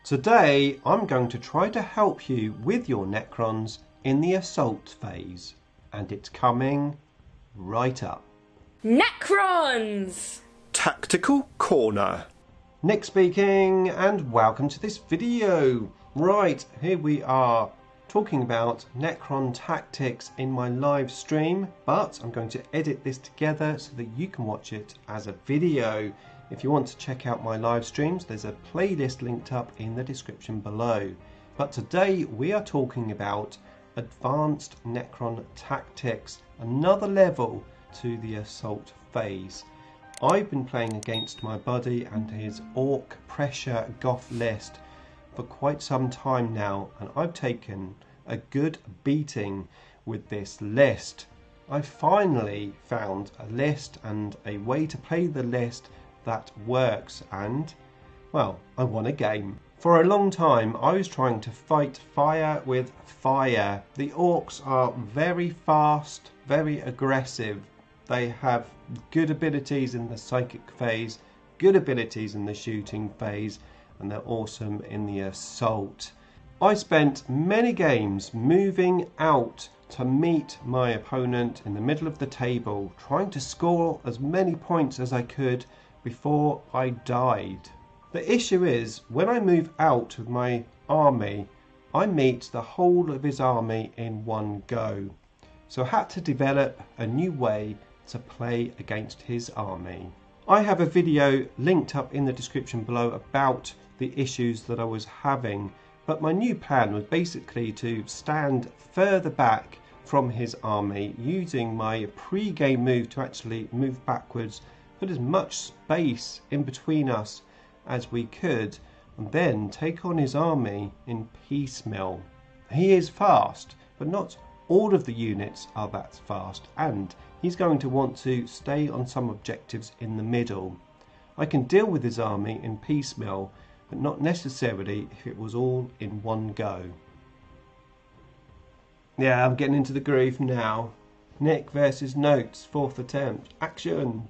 Today I'm going to try to help you with your Necrons in the assault phase, and it's coming right up. Necrons! Tactical Corner. Nick speaking, and welcome to this video. Right, here we are talking about Necron Tactics in my live stream, but I'm going to edit this together so that you can watch it as a video. If you want to check out my live streams, there's a playlist linked up in the description below. But today we are talking about Advanced Necron Tactics, another level to the assault phase. I've been playing against my buddy and his Orc Pressure Goth list for quite some time now, and I've taken a good beating with this list. I finally found a list and a way to play the list that works, and well, I won a game. For a long time I was trying to fight fire with fire. The orcs are very fast, very aggressive. They have good abilities in the psychic phase, good abilities in the shooting phase, and they're awesome in the assault. I spent many games moving out to meet my opponent in the middle of the table, trying to score as many points as I could before I died. The issue is, when I move out with my army, I meet the whole of his army in one go. So I had to develop a new way to play against his army. I have a video linked up in the description below about the issues that I was having, but my new plan was basically to stand further back from his army, using my pre-game move to actually move backwards, put as much space in between us as we could, and then take on his army in piecemeal. He is fast, but not all of the units are that fast, and he's going to want to stay on some objectives in the middle. I can deal with his army in piecemeal, but not necessarily if it was all in one go. Yeah, I'm getting into the groove now. Nick versus Notes, 4th attempt. Action!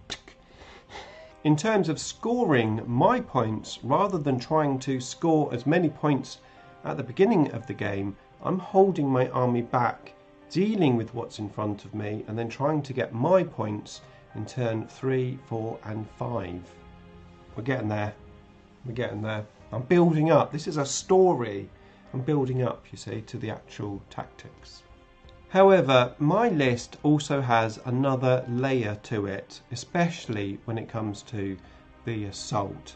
In terms of scoring my points, rather than trying to score as many points at the beginning of the game, I'm holding my army back, dealing with what's in front of me, and then trying to get my points in turn 3, 4 and 5. We're getting there. We're getting there. I'm building up. This is a story. I'm building up, you see, to the actual tactics. However, my list also has another layer to it, especially when it comes to the assault.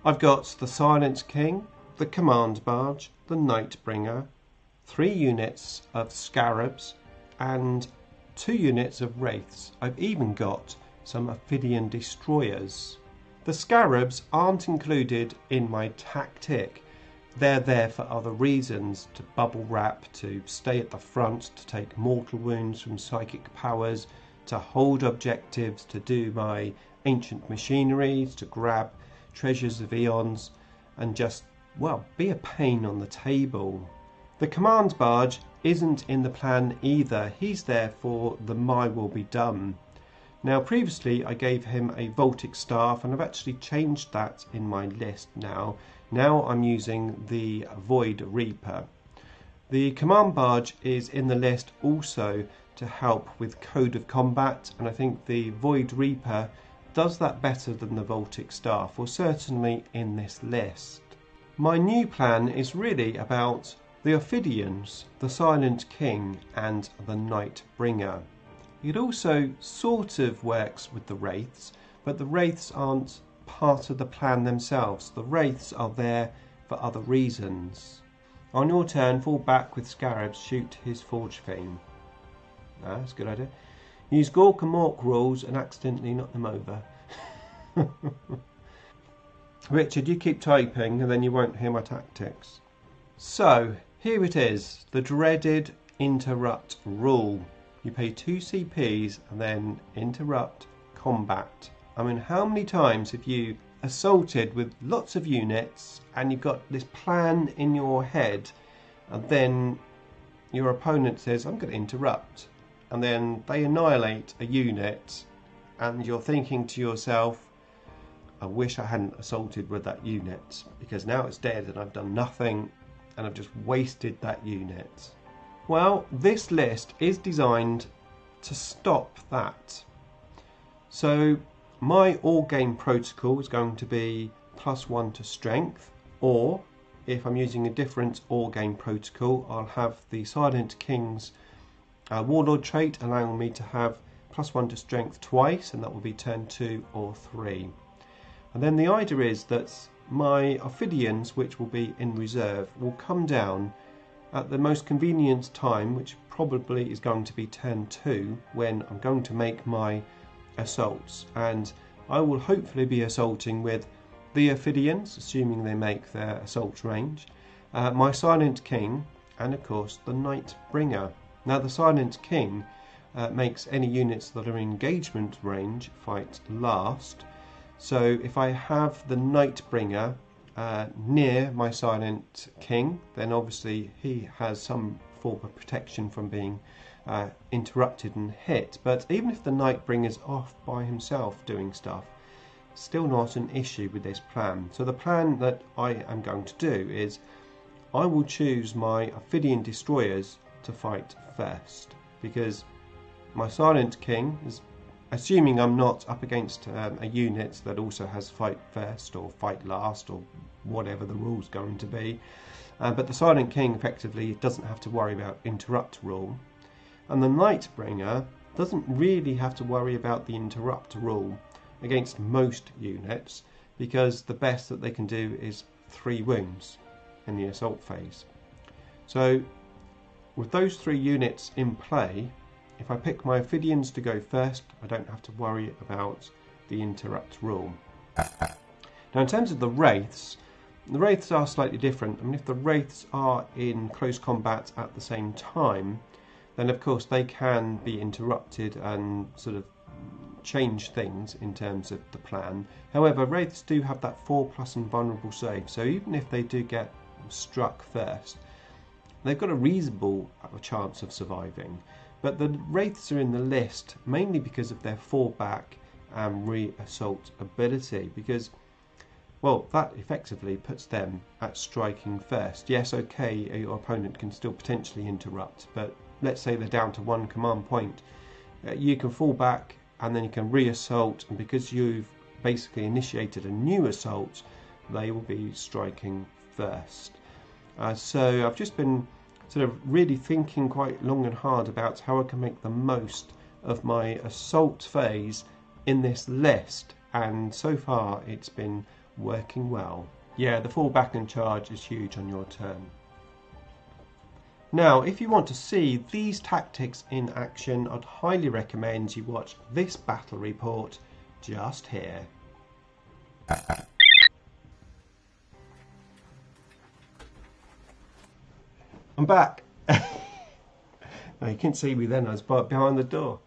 I've got the Silent King, the Command Barge, the Nightbringer, 3 units of Scarabs, and 2 units of Wraiths. I've even got some Ophidian Destroyers. The Scarabs aren't included in my tactic. They're there for other reasons, to bubble wrap, to stay at the front, to take mortal wounds from psychic powers, to hold objectives, to do my ancient machineries, to grab treasures of eons, and just, well, be a pain on the table. The Command Barge isn't in the plan either. He's there for the My Will Be Done. Now, previously I gave him a Voltic Staff, and I've actually changed that in my list now. Now I'm using the Void Reaper. The Command Barge is in the list also to help with Code of Combat, and I think the Void Reaper does that better than the Voltic Staff, or certainly in this list. My new plan is really about the Ophidians, the Silent King and the Nightbringer. It also sort of works with the Wraiths, but the Wraiths aren't part of the plan themselves. The Wraiths are there for other reasons. On your turn, fall back with Scarabs, shoot his Forge Fiend. That's a good idea. Use Gork and Mork rules and accidentally knock them over. Richard, you keep typing and then you won't hear my tactics. So, here it is, the dreaded interrupt rule. You pay 2 CPs and then interrupt combat. I mean, how many times have you assaulted with lots of units and you've got this plan in your head, and then your opponent says, I'm going to interrupt, and then they annihilate a unit, and you're thinking to yourself, I wish I hadn't assaulted with that unit, because now it's dead and I've done nothing and I've just wasted that unit. Well, this list is designed to stop that. So my all-game protocol is going to be +1 to strength, or if I'm using a different all-game protocol, I'll have the Silent King's Warlord trait allowing me to have +1 to strength twice, and that will be turn 2 or 3. And then the idea is that my Ophidians, which will be in reserve, will come down at the most convenient time, which probably is going to be turn 2, when I'm going to make my assaults. And I will hopefully be assaulting with the Ophidians, assuming they make their assault range, my Silent King, and of course the Nightbringer. Now the Silent King makes any units that are in engagement range fight last. So if I have the Nightbringer near my Silent King, then obviously he has some form of protection from being interrupted and hit. But even if the Nightbringer's off by himself doing stuff, still not an issue with this plan. So the plan that I am going to do is I will choose my Ophidian destroyers to fight first, because my Silent King is, assuming I'm not up against a unit that also has fight first or fight last or whatever the rule's going to be, but the Silent King effectively doesn't have to worry about interrupt rule, and the Nightbringer doesn't really have to worry about the interrupt rule against most units, because the best that they can do is 3 wounds in the assault phase. So with those 3 units in play, if I pick my Ophidians to go first, I don't have to worry about the interrupt rule. Now in terms of the Wraiths are slightly different. I mean, if the Wraiths are in close combat at the same time, then of course they can be interrupted and sort of change things in terms of the plan. However, Wraiths do have that 4+ invulnerable save, so even if they do get struck first, they've got a reasonable chance of surviving. But the Wraiths are in the list mainly because of their fallback and re-assault ability, because, well, that effectively puts them at striking first. Yes, okay, your opponent can still potentially interrupt, but let's say they're down to 1 command point. You can fall back and then you can re-assault, and because you've basically initiated a new assault, they will be striking first. So I've just been sort of really thinking quite long and hard about how I can make the most of my assault phase in this list, and so far it's been working well. Yeah, the fallback and charge is huge on your turn. Now, if you want to see these tactics in action, I'd highly recommend you watch this battle report just here. I'm back. No, you couldn't see me then, I was behind the door.